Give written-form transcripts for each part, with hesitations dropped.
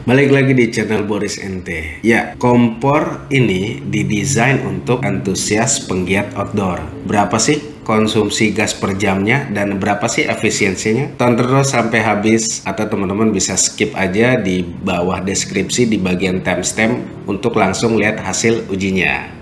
Balik lagi di channel Boris NT. Ya, kompor ini didesain untuk antusias penggiat outdoor. Berapa sih konsumsi gas per jamnya dan berapa sih efisiensinya? Tonton terus sampai habis atau teman-teman bisa skip aja di bawah deskripsi di bagian timestamp untuk langsung lihat hasil ujinya.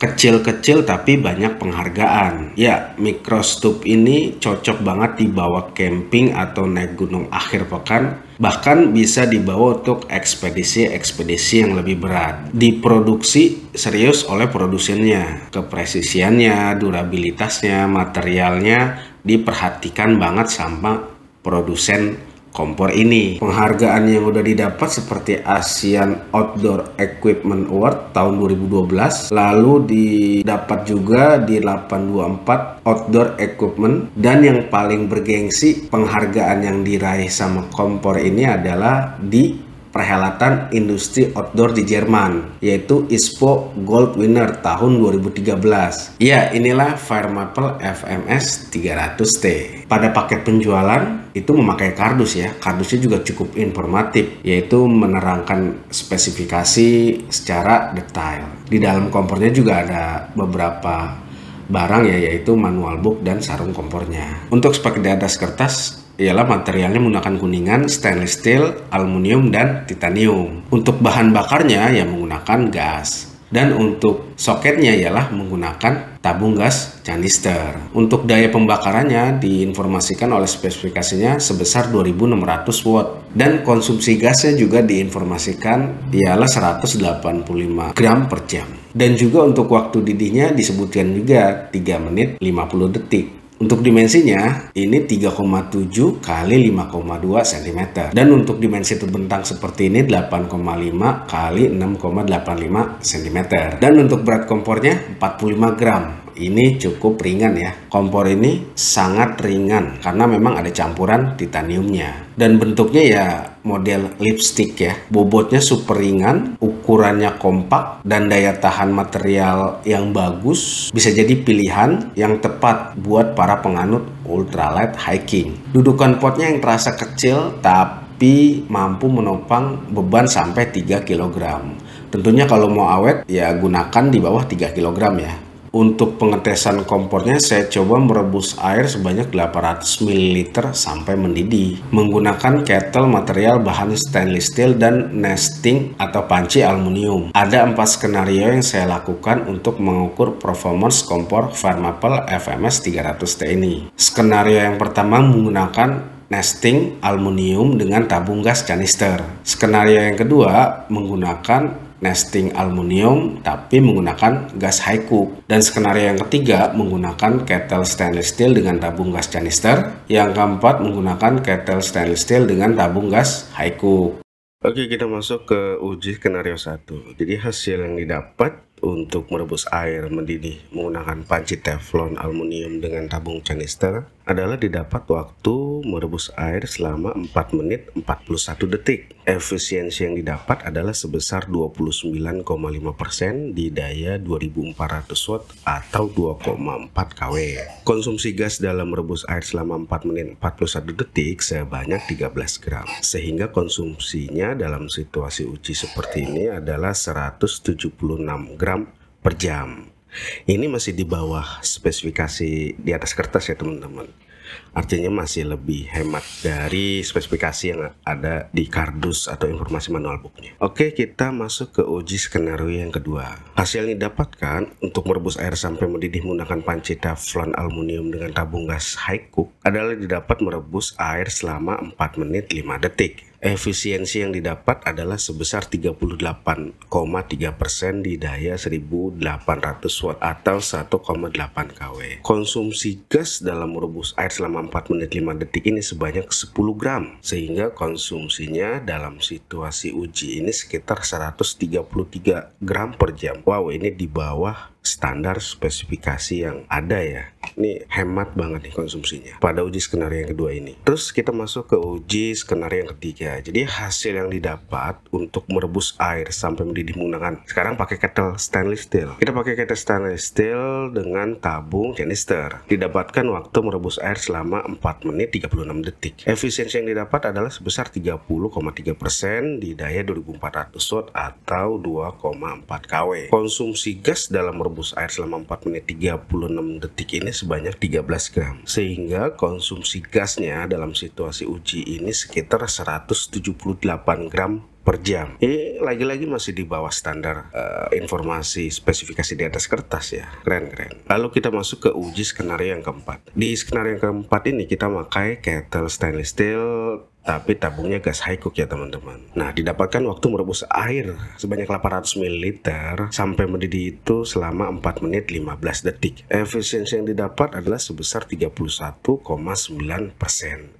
Kecil-kecil tapi banyak penghargaan. Ya, microstube ini cocok banget dibawa camping atau naik gunung akhir pekan. Bahkan bisa dibawa untuk ekspedisi-ekspedisi yang lebih berat. Diproduksi serius oleh produsennya. Kepresisiannya, durabilitasnya, materialnya diperhatikan banget sama produsen kompor ini. Penghargaan yang udah didapat seperti Asian Outdoor Equipment Award tahun 2012, lalu didapat juga di 824 Outdoor Equipment, dan yang paling bergengsi penghargaan yang diraih sama kompor ini adalah di perhelatan industri outdoor di Jerman, yaitu ISPO Gold Winner tahun 2013. Ya, inilah Fire Maple FMS 300T. Pada paket penjualan itu memakai kardus ya. Kardusnya juga cukup informatif, yaitu menerangkan spesifikasi secara detail. Di dalam kompornya juga ada beberapa barang ya, yaitu manual book dan sarung kompornya. Untuk spek di atas kertas ialah materialnya menggunakan kuningan, stainless steel, aluminium, dan titanium. Untuk bahan bakarnya ya menggunakan gas. Dan untuk soketnya ialah menggunakan tabung gas canister. Untuk daya pembakarannya diinformasikan oleh spesifikasinya sebesar 2600 watt. Dan konsumsi gasnya juga diinformasikan ialah 185 gram per jam. Dan juga untuk waktu didihnya disebutkan juga 3 menit 50 detik. Untuk dimensinya ini 3,7 kali 5,2 cm. Dan untuk dimensi terbentang seperti ini 8,5 kali 6,85 cm. Dan untuk berat kompornya 45 gram. Ini cukup ringan ya. Kompor ini sangat ringan karena memang ada campuran titaniumnya. Dan bentuknya ya model lipstick ya. Bobotnya super ringan, ukurannya kompak, dan daya tahan material yang bagus. Bisa jadi pilihan yang tepat buat para penganut ultralight hiking. Dudukan potnya yang terasa kecil tapi mampu menopang beban sampai 3 kg. Tentunya kalau mau awet ya gunakan di bawah 3 kg ya. Untuk pengetesan kompornya saya coba merebus air sebanyak 800 ml sampai mendidih menggunakan kettle material bahan stainless steel dan nesting atau panci aluminium. Ada 4 skenario yang saya lakukan untuk mengukur performance kompor Fire Maple FMS 300T ini. Skenario yang pertama menggunakan nesting aluminium dengan tabung gas canister. Skenario yang kedua menggunakan nesting aluminium tapi menggunakan gas high cook. Dan skenario yang ketiga menggunakan kettle stainless steel dengan tabung gas canister. Yang keempat menggunakan kettle stainless steel dengan tabung gas high cook. Oke, kita masuk ke uji skenario 1. Jadi hasil yang didapat untuk merebus air mendidih menggunakan panci teflon aluminium dengan tabung canister adalah didapat waktu merebus air selama 4 menit 41 detik. Efisiensi yang didapat adalah sebesar 29,5% di daya 2400 watt atau 2,4 kW. Konsumsi gas dalam merebus air selama 4 menit 41 detik sebanyak 13 gram. Sehingga konsumsinya dalam situasi uji seperti ini adalah 176 gram per jam. Ini masih di bawah spesifikasi di atas kertas ya teman-teman. Artinya masih lebih hemat dari spesifikasi yang ada di kardus atau informasi manual booknya. Oke, kita masuk ke uji skenario yang kedua. Hasil yang didapatkan untuk merebus air sampai mendidih menggunakan panci teflon aluminium dengan tabung gas high cook adalah didapat merebus air selama 4 menit 5 detik. Efisiensi yang didapat adalah sebesar 38,3% di daya 1800 watt atau 1,8 kW. Konsumsi gas dalam merebus air selama 4 menit 5 detik ini sebanyak 10 gram. Sehingga konsumsinya dalam situasi uji ini sekitar 133 gram per jam. Wow, ini di bawah standar spesifikasi yang ada ya. Ini hemat banget nih konsumsinya pada uji skenario yang kedua ini. Terus kita masuk ke uji skenario yang ketiga. Jadi hasil yang didapat untuk merebus air sampai mendidih menggunakan, sekarang pakai kettle stainless steel. Kita pakai kettle stainless steel dengan tabung canister. Didapatkan waktu merebus air selama 4 menit 36 detik. Efisiensi yang didapat adalah sebesar 30,3% di daya 2400 watt atau 2,4 kW. Konsumsi gas dalam merebus air selama 4 menit 36 detik ini sebanyak 13 gram. Sehingga konsumsi gasnya dalam situasi uji ini sekitar 178 gram per jam. Ini lagi-lagi masih di bawah standar informasi spesifikasi di atas kertas ya. Keren. Lalu kita masuk ke uji skenario yang keempat. Di skenario yang keempat ini kita pakai kettle stainless steel tapi tabungnya gas high cook ya teman-teman. Nah, didapatkan waktu merebus air sebanyak 800 ml sampai mendidih itu selama 4 menit 15 detik. Efisiensi yang didapat adalah sebesar 31,9%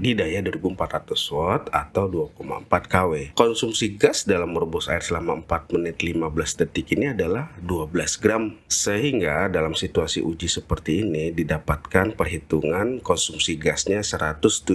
di daya 2400 watt atau 2,4 kW. Konsumsi gas dalam merebus air selama 4 menit 15 detik ini adalah 12 gram. Sehingga dalam situasi uji seperti ini didapatkan perhitungan konsumsi gasnya 173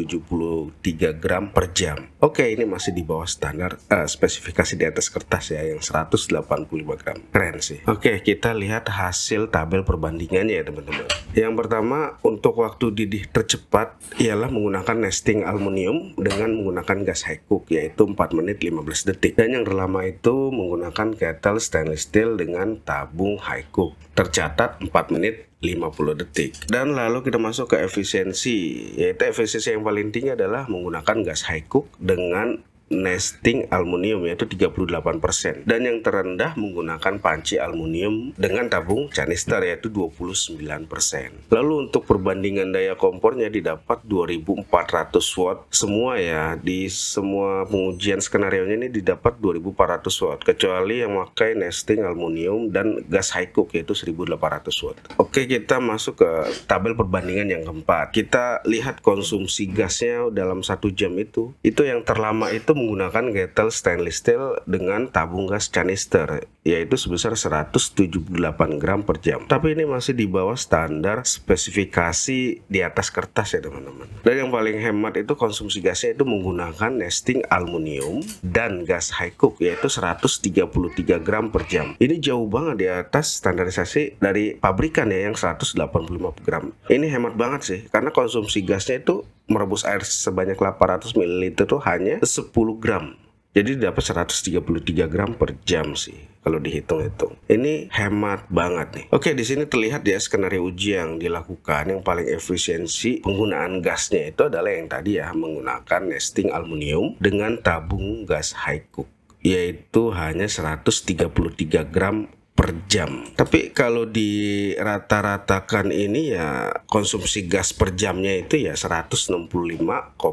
gram per jam. Oke, ini masih di bawah standar spesifikasi di atas kertas ya yang 185 gram. Keren sih. Oke, kita lihat hasil tabel perbandingannya ya teman-teman. Yang pertama, untuk waktu didih tercepat ialah menggunakan nesting aluminium dengan menggunakan gas high cook yaitu 4 menit 15 detik. Dan yang terlama itu menggunakan kettle stainless steel dengan tabung high cook. Tercatat 4 menit 50 detik. Dan lalu kita masuk ke efisiensi, yaitu efisiensi yang paling tinggi adalah menggunakan gas high cook dengan nesting aluminium yaitu 38%, dan yang terendah menggunakan panci aluminium dengan tabung canister yaitu 29%. Lalu untuk perbandingan daya kompornya didapat 2400 watt semua ya. Di semua pengujian skenario ini didapat 2400 watt kecuali yang memakai nesting aluminium dan gas high cook yaitu 1800 watt. Oke, kita masuk ke tabel perbandingan yang keempat. Kita lihat konsumsi gasnya dalam 1 jam itu yang terlama itu menggunakan kettle stainless steel dengan tabung gas canister yaitu sebesar 178 gram per jam. Tapi ini masih di bawah standar spesifikasi di atas kertas ya teman-teman. Dan yang paling hemat itu konsumsi gasnya itu menggunakan nesting aluminium dan gas high cook yaitu 133 gram per jam. Ini jauh banget di atas standarisasi dari pabrikan ya yang 185 gram. Ini hemat banget sih karena konsumsi gasnya itu merebus air sebanyak 800 ml itu hanya 10 gram. Jadi dapat 133 gram per jam sih kalau dihitung-hitung. Ini hemat banget nih. Oke, di sini terlihat ya skenario uji yang dilakukan yang paling efisiensi penggunaan gasnya itu adalah yang tadi ya menggunakan nesting aluminium dengan tabung gas high cook yaitu hanya 133 gram per jam. Tapi kalau di rata-ratakan ini ya konsumsi gas per jamnya itu ya 165,5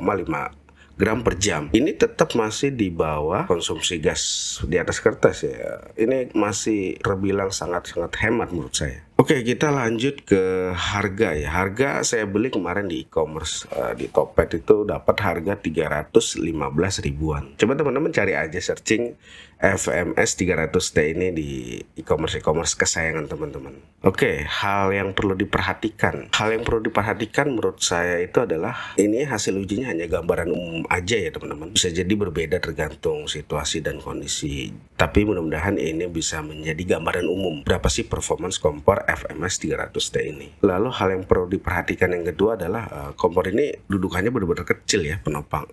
gram per jam. Ini tetap masih di bawah konsumsi gas di atas kertas ya. Ini masih terbilang sangat-sangat hemat menurut saya. Oke, kita lanjut ke harga ya. Harga saya beli kemarin di e-commerce di Topet itu dapat harga 315 ribuan. Coba teman-teman cari aja searching FMS 300T ini di e-commerce kesayangan teman-teman. Oke, hal yang perlu diperhatikan. Hal yang perlu diperhatikan menurut saya itu adalah ini hasil ujinya hanya gambaran umum aja ya teman-teman. Bisa jadi berbeda tergantung situasi dan kondisi. Tapi mudah-mudahan ini bisa menjadi gambaran umum. Berapa sih performance kompor FMS 300T ini. Lalu hal yang perlu diperhatikan yang kedua adalah kompor ini dudukannya benar-benar kecil ya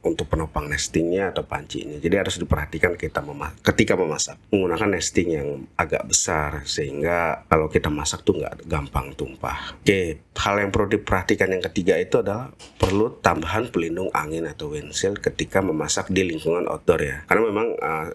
untuk penopang nestingnya atau pancinya. Jadi harus diperhatikan ketika memasak menggunakan nesting yang agak besar sehingga kalau kita masak tuh nggak gampang tumpah. Oke, hal yang perlu diperhatikan yang ketiga itu adalah perlu tambahan pelindung angin atau windshield ketika memasak di lingkungan outdoor ya. Karena memang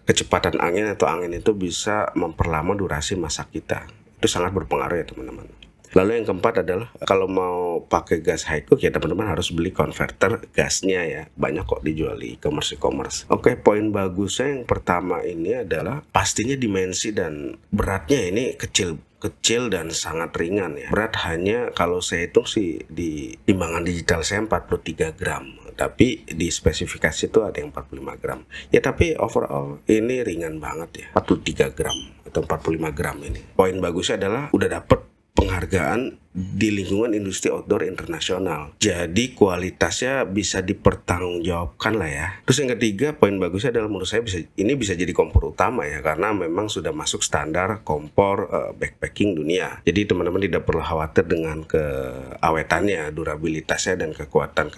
kecepatan angin atau angin itu bisa memperlama durasi masak kita. Itu sangat berpengaruh ya teman-teman. Lalu yang keempat adalah kalau mau pakai gas high cook ya teman-teman harus beli konverter gasnya ya. Banyak kok dijual di e-commerce. Oke, poin bagusnya yang pertama ini adalah pastinya dimensi dan beratnya ini kecil dan sangat ringan ya. Berat hanya kalau saya hitung sih di timbangan digital saya 43 gram. Tapi di spesifikasi itu ada yang 45 gram. Ya tapi overall ini ringan banget ya. 43 gram. atau 45 gram ini. Poin bagusnya adalah udah dapet penghargaan di lingkungan industri outdoor internasional. Jadi kualitasnya bisa dipertanggungjawabkan lah ya. Terus yang ketiga, poin bagusnya adalah menurut saya ini bisa jadi kompor utama ya, karena memang sudah masuk standar kompor backpacking dunia. Jadi teman-teman tidak perlu khawatir dengan keawetannya, durabilitasnya, dan kekuatan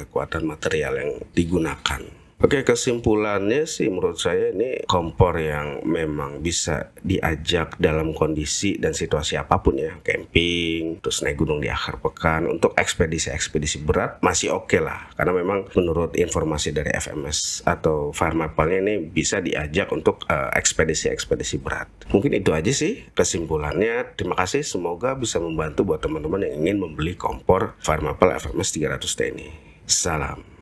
material yang digunakan. Oke, kesimpulannya sih menurut saya ini kompor yang memang bisa diajak dalam kondisi dan situasi apapun ya. Camping, terus naik gunung di akhir pekan. Untuk ekspedisi-ekspedisi berat masih oke lah. Karena memang menurut informasi dari FMS atau Fire Maple ini bisa diajak untuk ekspedisi-ekspedisi berat. Mungkin itu aja sih kesimpulannya. Terima kasih, semoga bisa membantu buat teman-teman yang ingin membeli kompor Fire Maple FMS 300T ini. Salam.